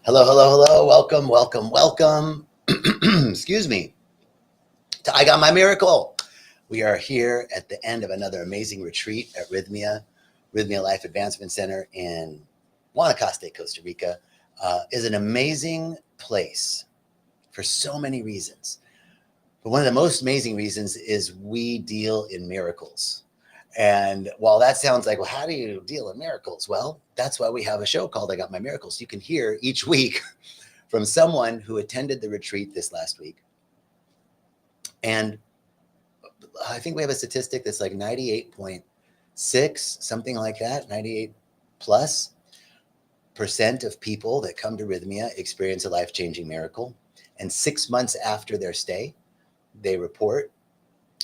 Hello, hello, hello. Welcome, welcome, welcome. Excuse me. To I Got My Miracle. We are here at the end of another amazing retreat at Rythmia Life Advancement Center in Guanacaste, Costa Rica. Is an amazing place for so many reasons. But one of the most amazing reasons is we deal in miracles. And while that sounds like, well, how do you deal in miracles? Well, that's why we have a show called I Got My Miracles. You can hear each week from someone who attended the retreat this last week. And I think we have a statistic that's like 98.6, something like that, 98 plus % of people that come to Rythmia experience a life-changing miracle. And 6 months after their stay, they report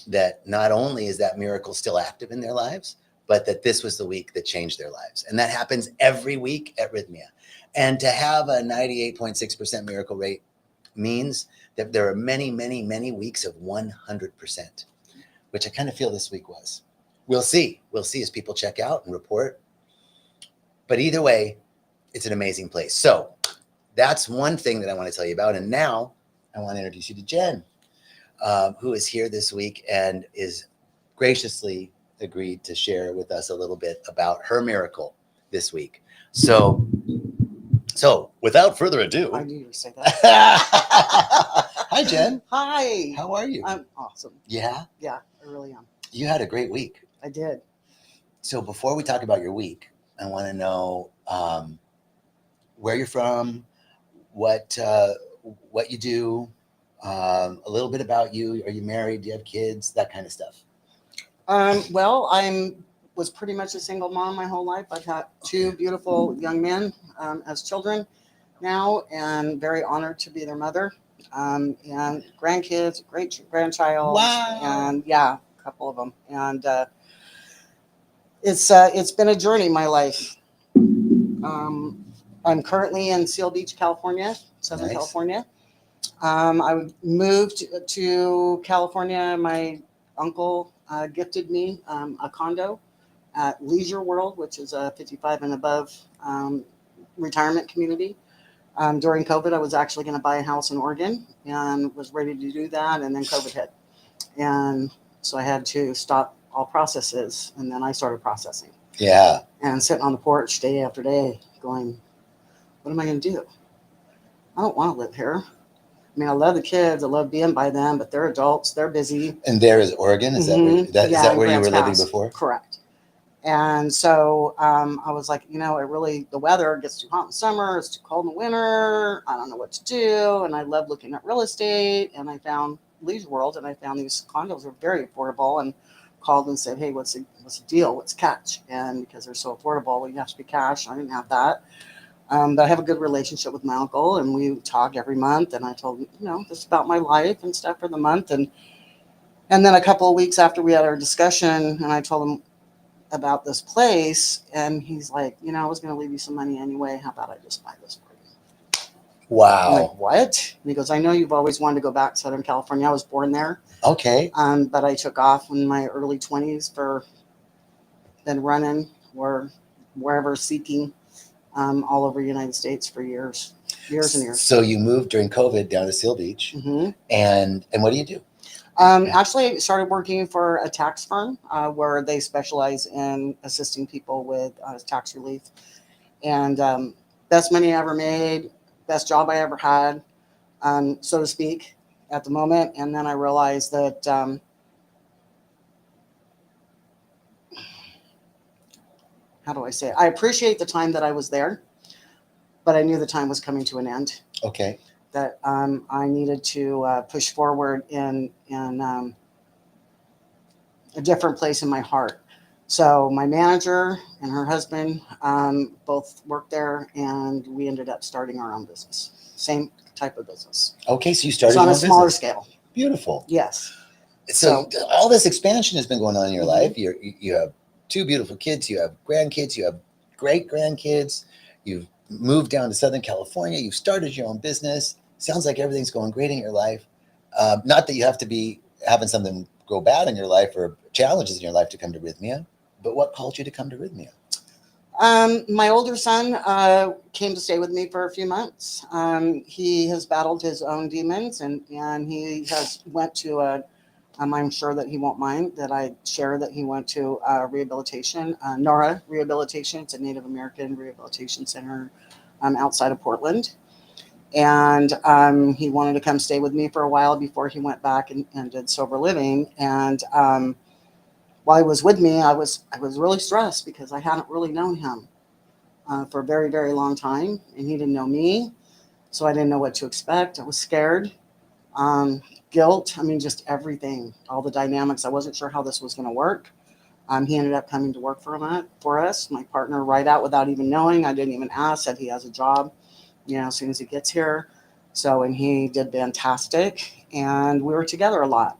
that not only is that miracle still active in their lives, but that this was the week that changed their lives. And that happens every week at Rythmia. And to have a 98.6% miracle rate means that there are many, many, many weeks of 100%, which I kind of feel this week was. We'll see. We'll see as people check out and report. But either way, it's an amazing place. So that's one thing that I want to tell you about. And now I want to introduce you to Jen, who is here this week and is graciously agreed to share with us a little bit about her miracle this week. So without further ado, I knew you would say that. Hi, Jen. Hi. How are you? I'm awesome. Yeah? Yeah, I really am. You had a great week. I did. So before we talk about your week, I want to know where you're from, what you do, a little bit about you. Are you married? Do you have kids? That kind of stuff. Well, was pretty much a single mom my whole life. I've had two beautiful young men as children now, and very honored to be their mother. And grandkids, great grandchild. Wow. And yeah, a couple of them. And it's been a journey, my life. I'm currently in Seal Beach, California, Southern Nice. California. I moved to California. My uncle gifted me a condo at Leisure World, which is a 55 and above retirement community. During COVID, I was actually going to buy a house in Oregon and was ready to do that. And then COVID hit. And so I had to stop all processes. And then I started processing. Yeah. And sitting on the porch day after day going, what am I going to do? I don't want to live here. I mean, I love the kids. I love being by them, but they're adults. They're busy. And there is Oregon? Is that where you were living before? Correct. And so I was like, the weather gets too hot in summer. It's too cold in the winter. I don't know what to do. And I love looking at real estate. And I found Leisure World, and I found these condos are very affordable, and called and said, hey, what's the deal? What's catch? And because they're so affordable, you have to be cash. I didn't have that. But I have a good relationship with my uncle, and we talk every month. And I told him, just about my life and stuff for the month. And then a couple of weeks after we had our discussion, and I told him about this place, and he's like, I was going to leave you some money anyway. How about I just buy this for you? Wow. I'm like, what? And he goes, I know you've always wanted to go back to Southern California. I was born there. Okay. But I took off in my early 20s for been running or wherever seeking. All over the United States for years and years. So you moved during COVID down to Seal Beach, Mm-hmm. and what do you do? Actually, I started working for a tax firm where they specialize in assisting people with tax relief. And best money I ever made, best job I ever had, so to speak, at the moment. And then I realized that how do I say it? I appreciate the time that I was there, but I knew the time was coming to an end. Okay. That I needed to push forward in a different place in my heart. So my manager and her husband both worked there, and we ended up starting our own business. Same type of business. Okay, so you started on your a own smaller business. scale. Beautiful. Yes. So all this expansion has been going on in your Mm-hmm. life. You have two beautiful kids. You have grandkids. You have great grandkids. You've moved down to Southern California. You've started your own business. Sounds like everything's going great in your life. Not that you have to be having something go bad in your life or challenges in your life to come to Rythmia, but what called you to come to Rythmia? My older son came to stay with me for a few months. He has battled his own demons, and he has went to a. I'm sure that he won't mind that I share that he went to rehabilitation, NORA Rehabilitation. It's a Native American rehabilitation center outside of Portland. And he wanted to come stay with me for a while before he went back and did sober living. And while he was with me, I was really stressed because I hadn't really known him for a very, very long time, and he didn't know me, so I didn't know what to expect. I was scared, um, guilt. I mean, just everything, all the dynamics. I wasn't sure how this was going to work. He ended up coming to work for us, my partner, right out without even knowing. I didn't even ask. Said he has a job, as soon as he gets here. So, and he did fantastic, and we were together a lot.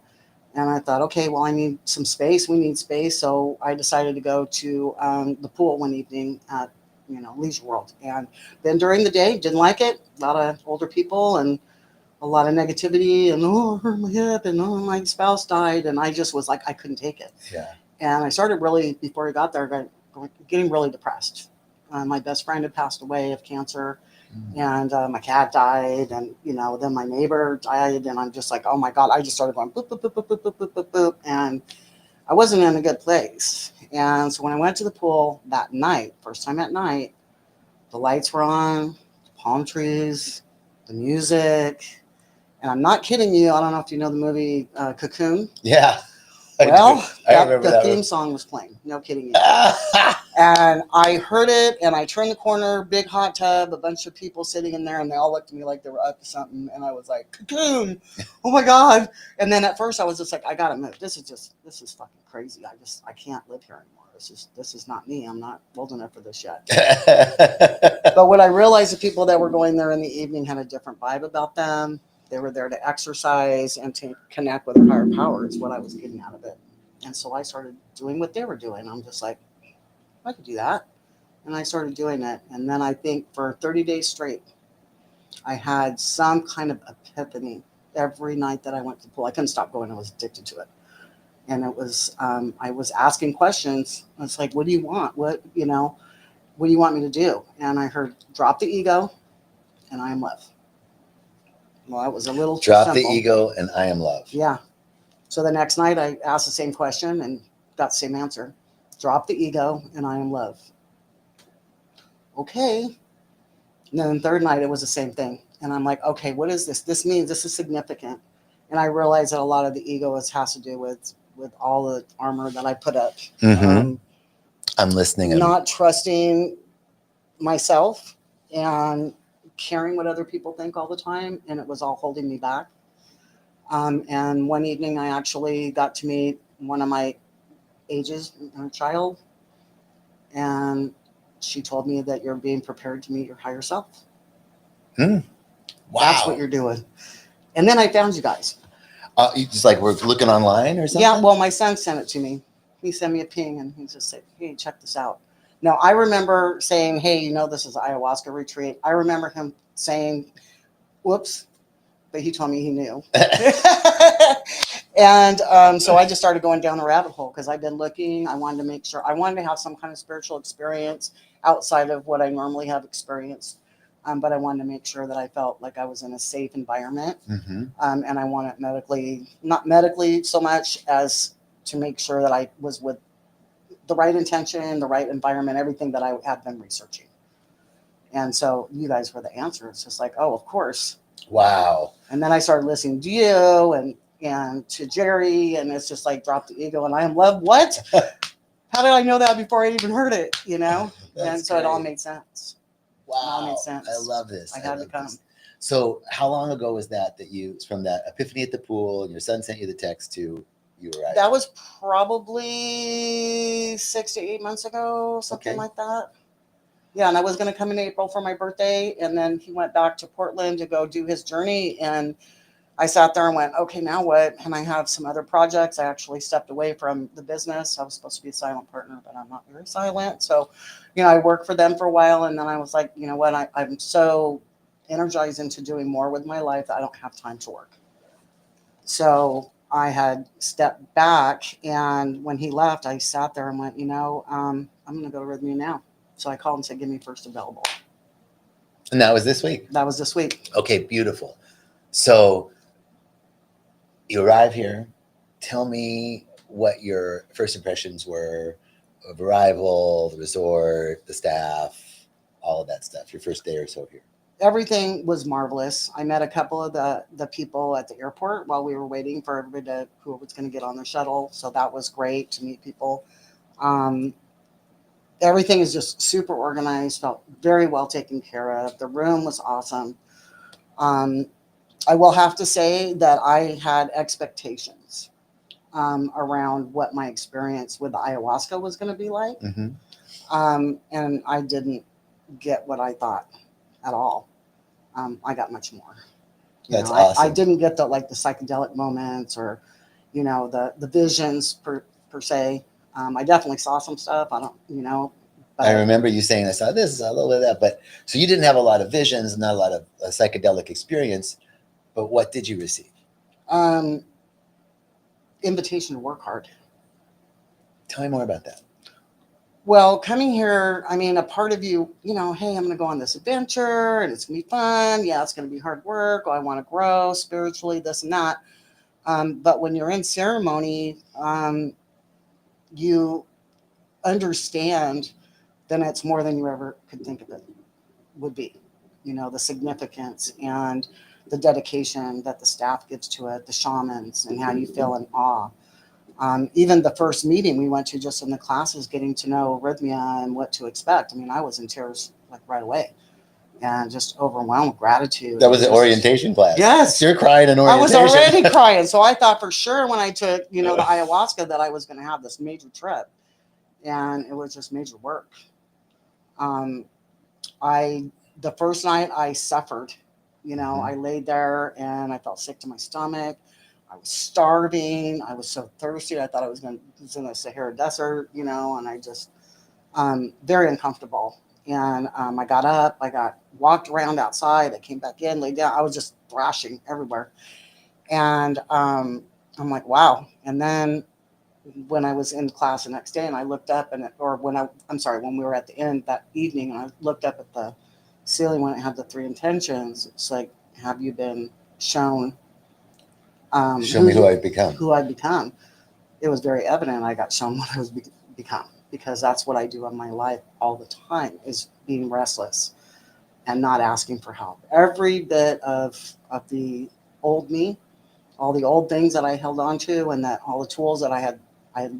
And I thought, okay, well, I need some space. We need space. So I decided to go to the pool one evening at, Leisure World. And then during the day, didn't like it. A lot of older people and a lot of negativity and, oh, I hurt my hip and, oh, my spouse died. And I just was like, I couldn't take it. Yeah. And I started really, before I got there, getting really depressed. My best friend had passed away of cancer. And my cat died, and then my neighbor died, and I'm just like, oh my god! I just started going boop boop boop boop boop boop boop boop boop, and I wasn't in a good place. And so when I went to the pool that night, first time at night, the lights were on, the palm trees, the music, and I'm not kidding you. I don't know if you know the movie Cocoon. Yeah. Well, I remember the that theme one. song was playing. No kidding you. And I heard it, and I turned the corner, big hot tub, a bunch of people sitting in there, and they all looked at me like they were up to something. And I was like, Cocoon, oh my god! And then at first I was just like, I gotta move. This is fucking crazy. I can't live here anymore. This is not me. I'm not old enough for this yet. But what I realized, the people that were going there in the evening had a different vibe about them. They were there to exercise and to connect with a higher power. Is what I was getting out of it. And so I started doing what they were doing. I'm just like, I could do that. And I started doing it. And then I think for 30 days straight, I had some kind of epiphany every night that I went to the pool. I couldn't stop going. I was addicted to it. And it was, I was asking questions. It's like, what do you want? What do you want me to do? And I heard, drop the ego and I am love. Well, that was a little too Drop the simple. ego and I am love. Yeah. So the next night I asked the same question and got the same answer. Drop the ego and I am love. Okay. And then the third night it was the same thing. And I'm like, okay, what is this? This means this is significant. And I realized that a lot of the ego has to do with all the armor that I put up. Mm-hmm. I'm listening. Not trusting myself and caring what other people think all the time. And it was all holding me back. And one evening I actually got to meet one of my ages, a child. And she told me that you're being prepared to meet your higher self. Wow. That's what you're doing. And then I found you guys. You just like we're looking online or something? Yeah, well, my son sent it to me. He sent me a ping and he just said, hey, check this out. Now, I remember saying, hey, this is ayahuasca retreat. I remember him saying, whoops, but he told me he knew. And so I just started going down the rabbit hole because I've been looking. I wanted to make sure. I wanted to have some kind of spiritual experience outside of what I normally have experienced. But I wanted to make sure that I felt like I was in a safe environment. Mm-hmm. And I want it not medically so much as to make sure that I was with the right intention, the right environment, everything that I had been researching. And so you guys were the answer. It's just like, oh, of course. Wow. And then I started listening to you and to Jerry, and it's just like, drop the ego and I am love. What? How did I know that before I even heard it? And so great. It all made sense. Wow. It all made sense. I love this. I had to come. So how long ago was that you, from that epiphany at the pool and your son sent you the text to you arrived? That was probably 6 to 8 months ago, something like that. Yeah, and I was going to come in April for my birthday, and then he went back to Portland to go do his journey, and I sat there and went, okay, now what? And I have some other projects. I actually stepped away from the business. I was supposed to be a silent partner, but I'm not very silent. So, I worked for them for a while, and then I was like, you know what? I'm so energized into doing more with my life that I don't have time to work. So I had stepped back, and when he left, I sat there and went, I'm going to go to Rythmia now. So I called and said, give me first available. And that was this week. That was this week. Okay, beautiful. So you arrive here. Tell me what your first impressions were of arrival, the resort, the staff, all of that stuff. Your first day or so here. Everything was marvelous. I met a couple of the people at the airport while we were waiting for everybody who was going to get on their shuttle. So that was great to meet people. Um, Everything is just super organized, felt very well taken care of. The room was awesome. Um, I will have to say that I had expectations around what my experience with the ayahuasca was going to be like. Mm-hmm. And I didn't get what I thought at all. I got much more. That's I awesome. didn't get the psychedelic moments or, the visions per se. I definitely saw some stuff. I don't, but I remember you saying I saw this, a little bit of that, but so you didn't have a lot of visions, not a lot of psychedelic experience, but what did you receive? Invitation to work hard. Tell me more about that. Well, coming here, I mean, a part of you, hey, I'm going to go on this adventure and it's going to be fun. Yeah, it's going to be hard work. Oh, I want to grow spiritually, this and that. But when you're in ceremony, you understand then it's more than you ever could think of it would be. The significance and the dedication that the staff gives to it, the shamans, and how you feel in awe. Even the first meeting we went to just in the classes, getting to know rythmia and what to expect. I mean, I was in tears right away and just overwhelmed with gratitude. That was an just, orientation class. Yes. You're crying in orientation. I was already crying. So I thought for sure when I took, the ayahuasca that I was going to have this major trip. And it was just major work. The first night I suffered, I laid there and I felt sick to my stomach. I was starving. I was so thirsty. I thought I was in the Sahara Desert, and I just, very uncomfortable. And I got up, walked around outside. I came back in, laid down. I was just thrashing everywhere. And I'm like, wow. And then when I was in class the next day and I looked up when we were at the end that evening and I looked up at the ceiling when it had the three intentions, it's like, have you been shown show me who I've become. Who I've become. It was very evident I got shown what I was become, because that's what I do in my life all the time, is being restless and not asking for help. Every bit of the old me, all the old things that I held on to, and that all the tools that I had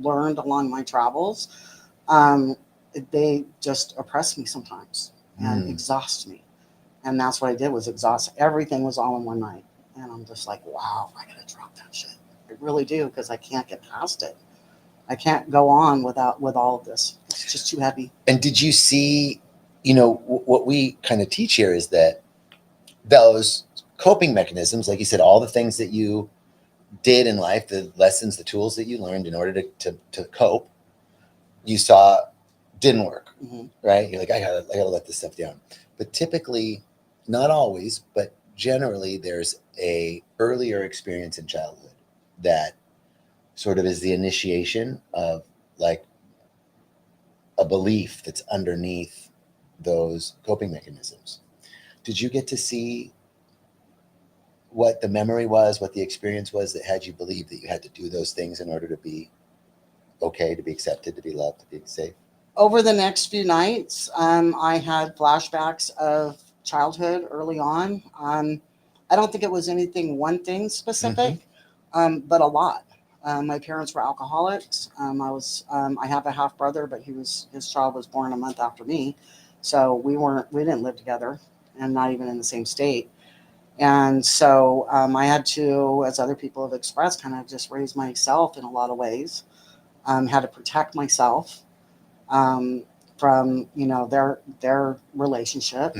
learned along my travels, they just oppress me sometimes and exhaust me. And that's what I did, was exhaust. Everything was all in one night. And I'm just like, wow, I gotta drop that shit. I really do, because I can't get past it. I can't go on with all of this. It's just too heavy. And did you see, what we kind of teach here is that those coping mechanisms, like you said, all the things that you did in life, the lessons, the tools that you learned in order to cope, you saw didn't work, right? You're like, I gotta let this stuff down. But typically, not always, but generally, there's a earlier experience in childhood that sort of is the initiation of like a belief that's underneath those coping mechanisms. Did you get to see what the memory was, what the experience was that had you believe that you had to do those things in order to be okay, to be accepted, to be loved, to be safe? Over the next few nights, I had flashbacks of childhood early on. I don't think it was one thing specific, but a lot. My parents were alcoholics. I have a half brother, but his child was born a month after me, so we didn't live together, and not even in the same state. And so I had to, as other people have expressed, kind of just raise myself in a lot of ways. Had to protect myself from their relationship.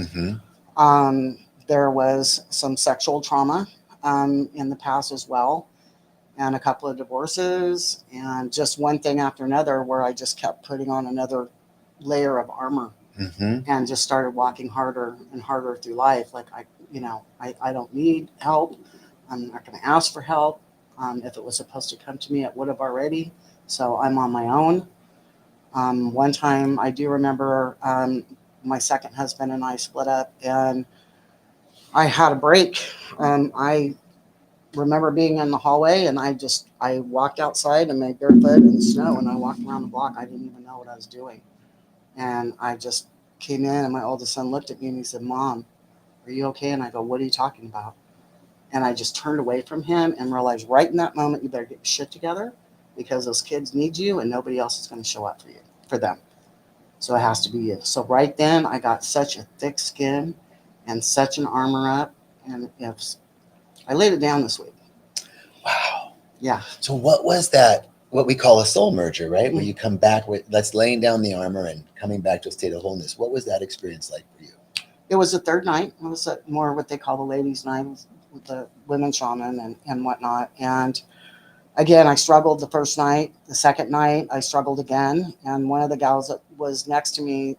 There was some sexual trauma in the past as well, and a couple of divorces, and just one thing after another, where I just kept putting on another layer of armor, and just started walking harder and harder through life. Like I don't need help. I'm not going to ask for help. If it was supposed to come to me, it would have already. So I'm on my own. One time I do remember my second husband and I split up, and I had a break. I remember being in the hallway, and I walked outside and made barefoot in the snow, and I walked around the block. I didn't even know what I was doing. And I just came in, and my oldest son looked at me and he said, "Mom, are you okay?" And I go, "What are you talking about?" And I just turned away from him and realized right in that moment, you better get your shit together, because those kids need you and nobody else is going to show up for them. So it has to be you. So right then, I got such a thick skin and such an armor up, and I laid it down this week. Wow. Yeah. So what was that? What we call a soul merger, right? Where you come back with that's laying down the armor and coming back to a state of wholeness. What was that experience like for you? It was the third night. It was more what they call the ladies' night with the women shaman and whatnot. And again, I struggled the first night. The second night, I struggled again. And one of the gals that was next to me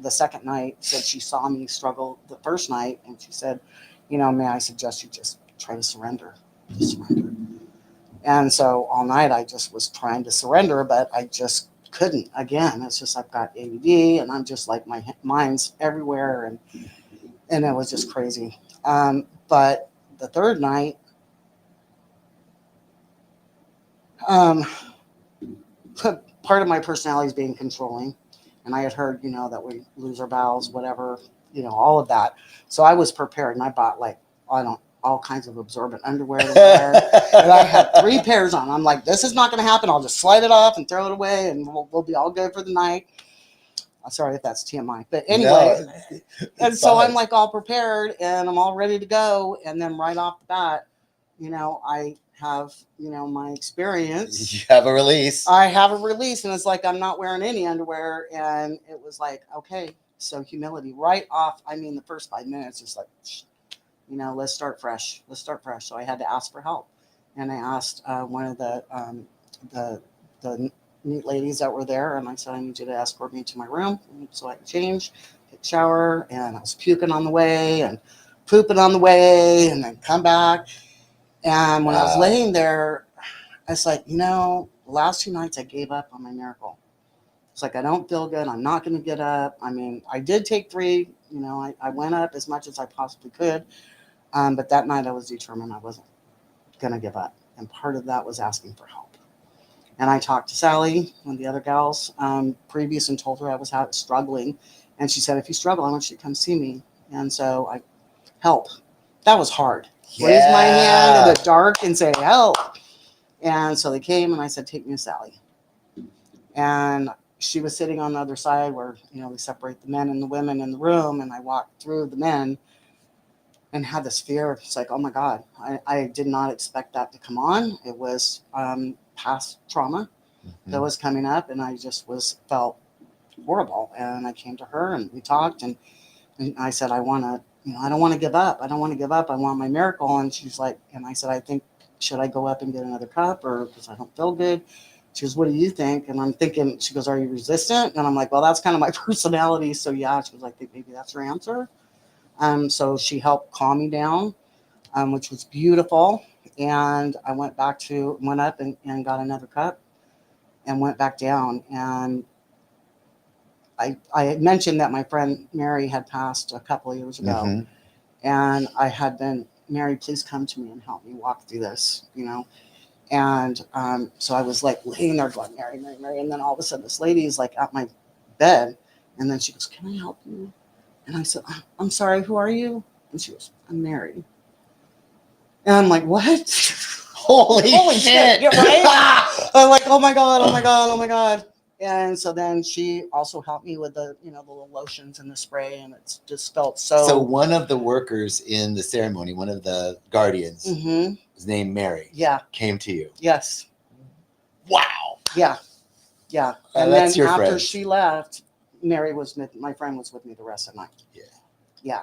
the second night said she saw me struggle the first night. And she said, may I suggest you just try to surrender? Just surrender. And so all night I just was trying to surrender, but I just couldn't. Again, it's just I've got ADD, and I'm just like my mind's everywhere, and it was just crazy. But the third night, um, part of my personality is being controlling, and I had heard, that we lose our bowels, whatever, all of that. So I was prepared, and I bought all kinds of absorbent underwear to wear, and I had 3 pairs on. I'm like, this is not going to happen. I'll just slide it off and throw it away, and we'll be all good for the night. I'm sorry if that's TMI, but anyway. No, and so I'm like all prepared, and I'm all ready to go, and then right off the bat, I have, my experience. You have a release. I have a release, and it's like I'm not wearing any underwear, and it was like, okay, so humility right off. I mean, the first 5 minutes, just like, let's start fresh. Let's start fresh. So I had to ask for help, and I asked one of the neat ladies that were there, and I said, I need you to escort me to my room so I can change, take a shower, and I was puking on the way and pooping on the way, and then come back. And when I was laying there, I was like, the last 2 nights I gave up on my miracle. It's like, I don't feel good. I'm not going to get up. I mean, I did take 3. I went up as much as I possibly could. But that night I was determined I wasn't going to give up. And part of that was asking for help. And I talked to Sally, one of the other gals, previous, and told her I was struggling. And she said, if you struggle, I want you to come see me. And so I help. That was hard. Yeah. Raise my hand in the dark and say, help. And so they came, and I said, take me to Sally. And she was sitting on the other side where, we separate the men and the women in the room. And I walked through the men and had this fear. It's like, oh my God, I did not expect that to come on. It was past trauma that was coming up, and I just felt horrible. And I came to her, and we talked, and I said, I don't want to give up. I don't want to give up. I want my miracle. And she's like, and I said, I think, should I go up and get another cup, or because I don't feel good? She goes, what do you think? And I'm thinking, she goes, are you resistant? And I'm like, well, that's kind of my personality. So yeah, she was like, I think maybe that's her answer. So she helped calm me down, which was beautiful. And I went up and got another cup and went back down. And I had mentioned that my friend Mary had passed a couple of years ago. Mm-hmm. And I had been, Mary, please come to me and help me walk through this, And so I was like laying there going, Mary, Mary, Mary. And then all of a sudden this lady is like at my bed. And then she goes, can I help you? And I said, I'm sorry, who are you? And she goes, I'm Mary. And I'm like, what? Holy shit. Yeah, right? I'm like, oh my God, oh my God, oh my God. And so then she also helped me with the little lotions and the spray, and it's just felt so. So one of the workers in the ceremony, one of the guardians, was named Mary. Yeah. Came to you. Yes. Wow. Yeah. Yeah. And then after she left, my friend was with me the rest of the night. Yeah. Yeah.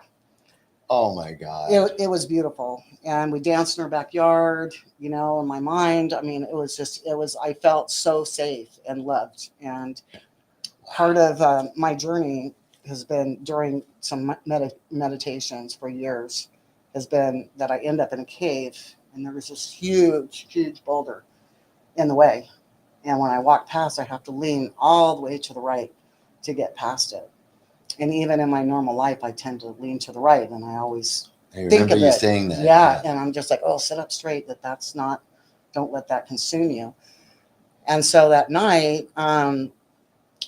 Oh my God. It was beautiful. And we danced in our backyard, in my mind. I mean, I felt so safe and loved. And part of my journey has been during some meditations for years has been that I end up in a cave, and there was this huge, huge boulder in the way. And when I walk past, I have to lean all the way to the right to get past it. And even in my normal life, I tend to lean to the right, and I always I think remember of you it. saying that. Yeah, and I'm just like, oh, sit up straight. That's not. Don't let that consume you. And so that night,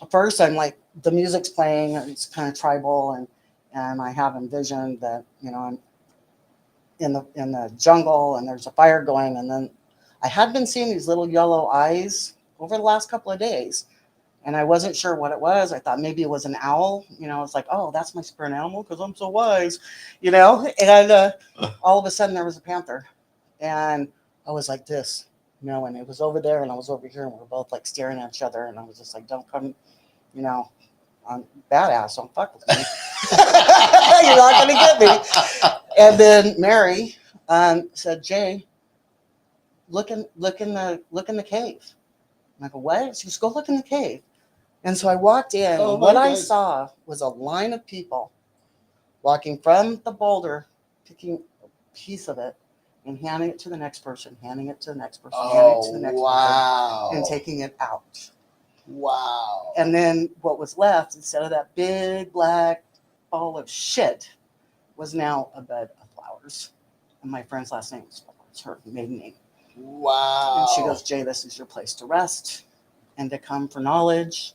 first I'm like, the music's playing, and it's kind of tribal, and I have envisioned that I'm in the jungle, and there's a fire going, and then I had been seeing these little yellow eyes over the last couple of days, and I wasn't sure what it was. I thought maybe it was an owl. It's like, oh, that's my spirit animal because I'm so wise, And all of a sudden there was a panther, and I was like this, and it was over there, and I was over here, and we were both like staring at each other, and I was just like, don't come, you know, I'm badass, don't fuck with me. You're not gonna get me. And then Mary said, Jay, look in the cave. And I go, what? She goes, go look in the cave. And so I walked in, Oh and my what I God. saw was a line of people walking from the boulder, picking a piece of it and handing it to the next person, handing it to the next person, handing it to the next wow. person, and taking it out. Wow. And then what was left, instead of that big black ball of shit, was now a bed of flowers. And my friend's last name was Flowers, her maiden name. Wow. And she goes, Jay, this is your place to rest and to come for knowledge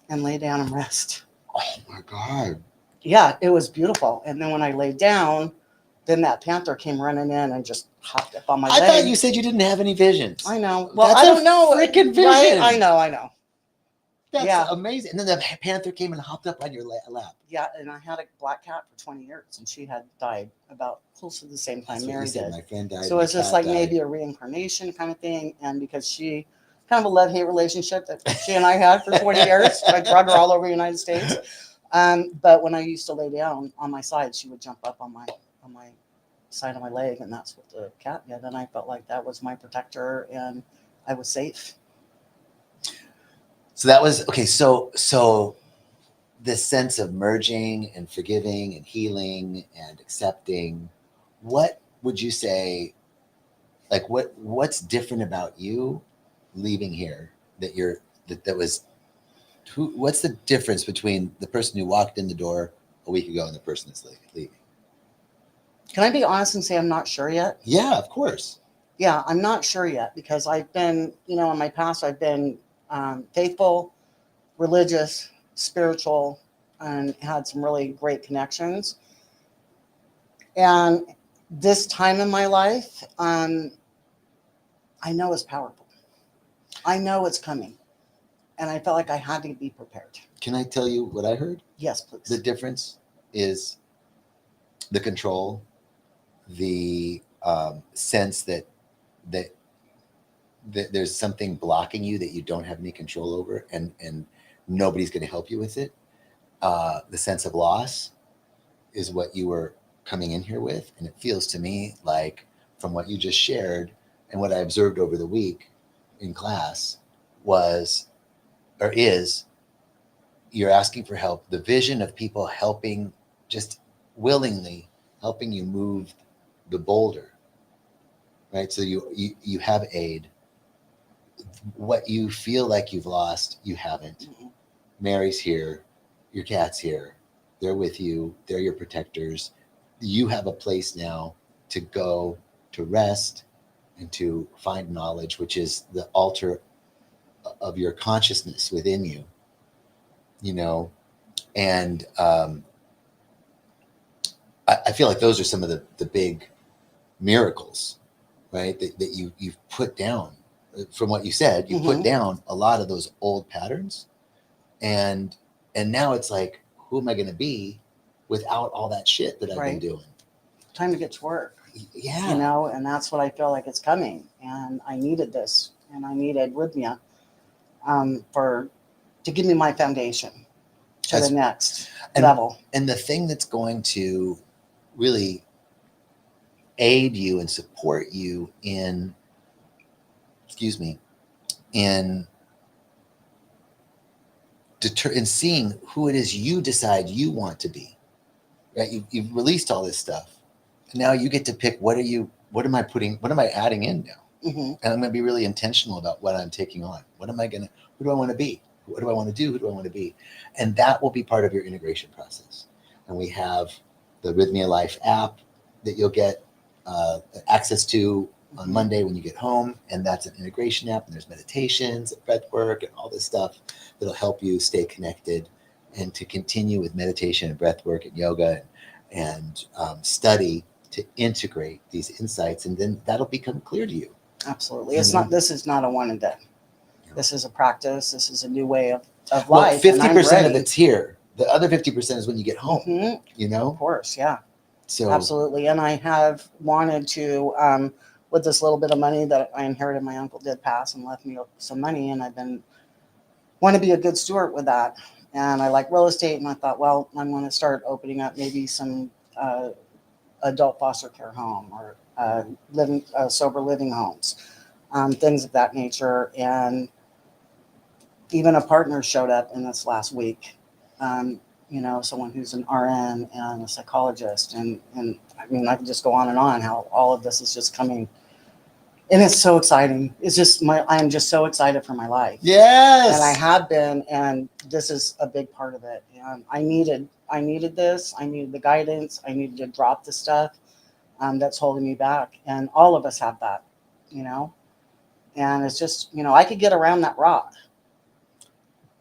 and lay down and rest. Oh my God. Yeah, it was beautiful. And then when I laid down, then that panther came running in and just hopped up on my leg. I thought you said you didn't have any visions. I know. Well, That's I don't know. freaking vision. Right? I know. That's amazing. And then the panther came and hopped up on your lap. Yeah, and I had a black cat for 20 years, and she had died about close to the same time That's what Mary you said. did. My friend died. So my it's just cat like died. maybe a reincarnation kind of thing. And because she kind of a love-hate relationship that she and I had for 20 years, I brought her all over the United States. But when I used to lay down on my side, she would jump up on my side of my leg, and that's what the cat did. And I felt like that was my protector, and I was safe. So that was okay. So this sense of merging and forgiving and healing and accepting, what would you say? Like what's different about you leaving here that was what's the difference between the person who walked in the door a week ago and the person that's leaving? Can I be honest and say I'm not sure yet? Yeah, of course. Yeah, I'm not sure yet because I've been, in my past, I've been faithful, religious, spiritual, and had some really great connections. And this time in my life, I know it's powerful. I know it's coming. And I felt like I had to be prepared. Can I tell you what I heard? Yes, please. The difference is the control, the sense that there's something blocking you that you don't have any control over, and nobody's going to help you with it. The sense of loss is what you were coming in here with, and it feels to me like, from what you just shared and what I observed over the week in class, was or is you're asking for help. The vision of people helping, just willingly helping you move the boulder, right? So you have aid. What you feel like you've lost, you haven't. Mm-hmm. Mary's here, your cat's here, they're with you, they're your protectors. You have a place now to go to rest and to find knowledge, which is the altar of your consciousness within you, and I feel like those are some of the big miracles, right? That you've put down. From what you said, you put down a lot of those old patterns, and now it's like, who am I going to be without all that shit that I've been doing? Time to get to work. Yeah. And that's what I feel like it's coming. And I needed this, and I needed rythmia to give me my foundation to the next level. And the thing that's going to really aid you and support you in seeing who it is you decide you want to be, right? You've released all this stuff, and now you get to pick what am I adding in now? Hmm. And I'm going to be really intentional about what I'm taking on. Who do I want to be? What do I want to do? Who do I want to be? And that will be part of your integration process. And we have the Rhythmia Life app that you'll get access to on Monday when you get home. And that's an integration app. And there's meditations, breath work, and all this stuff that'll help you stay connected and to continue with meditation and breath work and yoga and study to integrate these insights. And then that'll become clear to you. Absolutely. This is not a one and done. This is a practice. This is a new way of Well, life. 50% of it's here. The other 50% is when you get home, Of course. Yeah. So absolutely. And I have wanted to, with this little bit of money that I inherited, my uncle did pass and left me some money, and want to be a good steward with that. And I like real estate, and I thought, well, I'm going to start opening up maybe some adult foster care home or sober living homes, things of that nature. And even a partner showed up in this last week. Someone who's an RN and a psychologist, and I mean, I can just go on and on how all of this is just coming, and it's so exciting. It's just I am just so excited for my life. Yes. And I have been, and this is a big part of it. And I needed this. I needed the guidance. I needed to drop the stuff that's holding me back, and all of us have that, And it's just, I could get around that rock.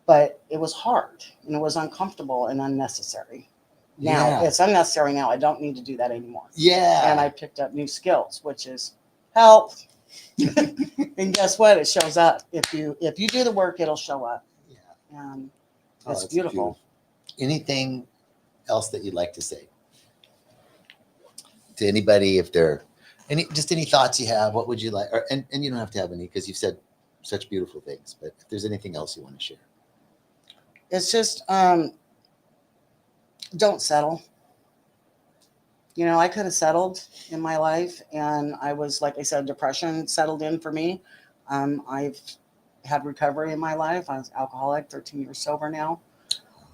But it was hard, and it was uncomfortable and unnecessary. Now it's unnecessary. Now I don't need to do that anymore. Yeah. And I picked up new skills, which is help. And guess what? It shows up. If you do the work, it'll show up. Yeah. And it's beautiful. Anything else that you'd like to say to anybody? If there any thoughts you have, what would you like? And you don't have to have any, because you've said such beautiful things. But if there's anything else you want to share. It's just, don't settle. I could have settled in my life, and I was, like I said, depression settled in for me. I've had recovery in my life. I was alcoholic, 13 years sober now.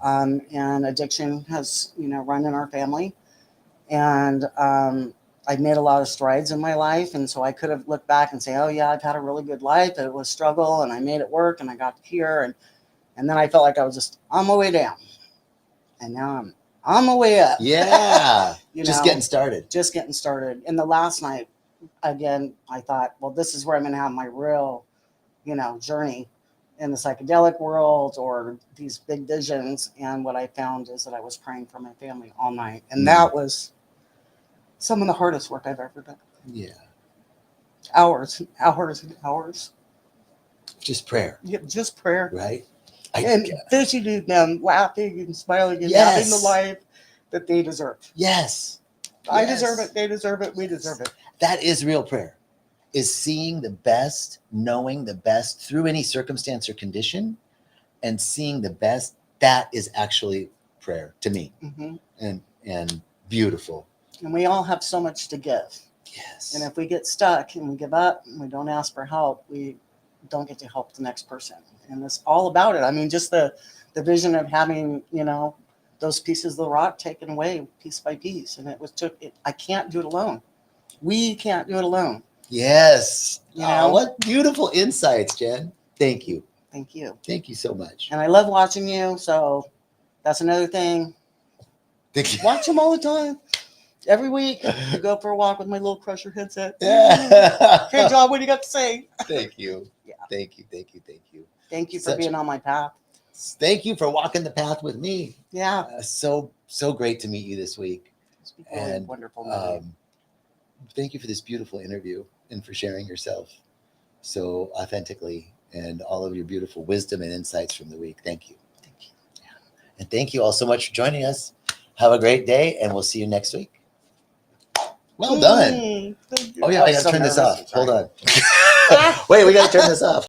And addiction has, run in our family. And I've made a lot of strides in my life. And so I could have looked back and say, oh yeah, I've had a really good life. It was struggle, and I made it work, and I got here. And then I felt like I was just on my way down. And now I'm on my way up. Yeah. Getting started. Just getting started. And the last night, again, I thought, well, this is where I'm going to have my real, journey in the psychedelic world or these big visions. And what I found is that I was praying for my family all night. And that was some of the hardest work I've ever done. Yeah. Hours and hours and hours. Just prayer. Yeah, just prayer. Right. And visiting them, laughing and smiling and having the life that they deserve. Yes. I deserve it. They deserve it. We deserve it. That is real prayer, is seeing the best, knowing the best through any circumstance or condition, and seeing the best. That is actually prayer to me. And beautiful. And we all have so much to give. Yes. And if we get stuck and we give up and we don't ask for help, we don't get to help the next person. And it's all about it. I mean, just the vision of having, those pieces of the rock taken away piece by piece. And I can't do it alone. We can't do it alone. Yes. What beautiful insights, Jen. Thank you. Thank you. Thank you so much. And I love watching you. So that's another thing. Thank you. Watch them all the time. Every week, I go for a walk with my little Crusher headset. Yeah. Okay, John, what do you got to say? Thank you. Yeah. Thank you. Thank you for being on my path. Thank you for walking the path with me. Yeah. So great to meet you this week. It's been really wonderful. Thank you for this beautiful interview and for sharing yourself so authentically and all of your beautiful wisdom and insights from the week. Thank you. Thank you. Yeah. And thank you all so much for joining us. Have a great day, and we'll see you next week. Well done. Thank you. Oh yeah, I gotta turn this off. Hold on. Wait, we gotta turn this off.